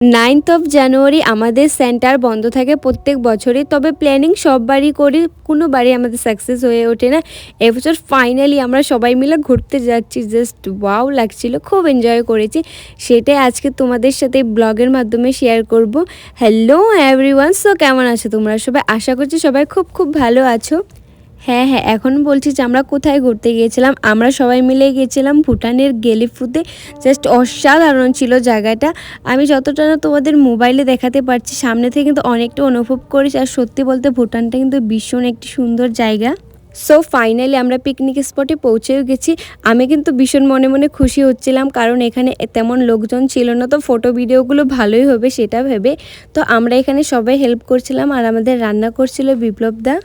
9 আমাদের সেন্টার বন্ধ থাকে প্রত্যেক বছরই, তবে প্ল্যানিং সববারই করি, কোনো বারই আমাদের সাকসেস হয়ে ওঠে না। এবছর ফাইনালি আমরা সবাই মিলে ঘুরতে যাচ্ছি, জাস্ট ওয়াও লাগছিল, খুব এনজয় করেছি। সেটাই আজকে তোমাদের সাথে ব্লগের মাধ্যমে শেয়ার করব। হ্যালো এভরিওয়ান, সো কেমন আছো তোমরা সবাই? আশা করছি সবাই খুব খুব ভালো আছো। হ্যাঁ হ্যাঁ, এখন বলছি যে আমরা কোথায় ঘুরতে গিয়েছিলাম। আমরা সবাই মিলে গিয়েছিলাম ভুটানের গেলিফুতে। জাস্ট অসাধারণ ছিল জায়গাটা। আমি যতটা না তোমাদের মোবাইলে দেখাতে পারছি, সামনে থেকে কিন্তু অনেকটা অনুভব করেছি। আর সত্যি বলতে ভুটানটা কিন্তু ভীষণ একটি সুন্দর জায়গা। সো ফাইনালি আমরা পিকনিক স্পটে পৌঁছেও গেছি। আমি কিন্তু ভীষণ মনে মনে খুশি হচ্ছিলাম, কারণ এখানে তেমন লোকজন ছিল না, তো ফটো ভিডিওগুলো ভালোই হবে সেটা ভেবে। তো আমরা এখানে সবাই হেল্প করছিলাম, আর আমাদের রান্না করছিল বিপ্লব দা।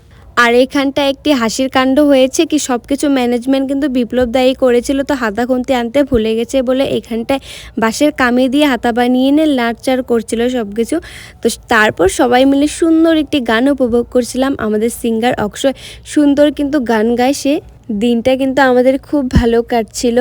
আর এখানটা একটি হাসির কাণ্ড হয়েছে কি, সব কিছু ম্যানেজমেন্ট কিন্তু বিপ্লব দায়ী করেছিল। তো হাতা খুন্তি আনতে ভুলে গেছে বলে এখানটায় বাঁশের কামি দিয়ে হাতা বানিয়ে এনে নাড়চাড় করছিল সব কিছু। তো তারপর সবাই মিলে সুন্দর একটি গান উপভোগ করছিলাম। আমাদের সিঙ্গার অক্ষয় সুন্দর কিন্তু গান গায় সে। দিনটা কিন্তু আমাদের খুব ভালো কাটছিল।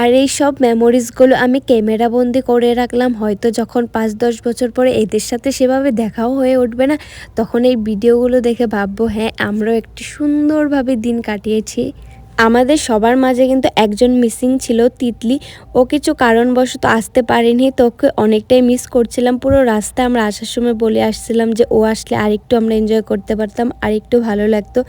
আর এই সব মেমোরিজগুলো আমি ক্যামেরা বন্দি করে রাখলাম। হয়তো যখন 5-10 বছর পরে এদের সাথে সেভাবে দেখাও হয়ে উঠবে না, তখন এই ভিডিওগুলো দেখে ভাববো হ্যাঁ, আমরাও একটি সুন্দরভাবে দিন কাটিয়েছি। আমাদের সবার মাঝে কিন্তু একজন মিসিং ছিল, তিতলি। ও কিছু কারণবশত আসতে পারেনি, তো ওকে অনেকটাই মিস করছিলাম। পুরো রাস্তা আমরা আসার সময় বলে আসছিলাম যে ও আসলে আরেকটু আমরা এনজয় করতে পারতাম, আরেকটু ভালো লাগতো।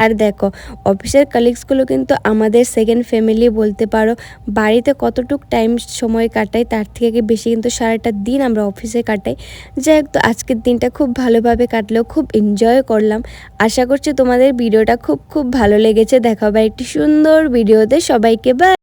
আর দেখো, অফিসের কালিগসগুলো কিন্তু আমাদের সেকেন্ড ফ্যামিলি বলতে পারো। বাড়িতে কতটুক টাইম সময় কাটাই তার থেকে বেশি কিন্তু সারাটা দিন আমরা অফিসে কাটাই। যাই হোক, তো আজকের দিনটা খুব ভালোভাবে কাটলেও খুব এনজয় করলাম। আশা করছি তোমাদের ভিডিওটা খুব খুব ভালো লেগেছে। দেখা হবে একটি সুন্দর ভিডিওতে। সবাইকে বাই।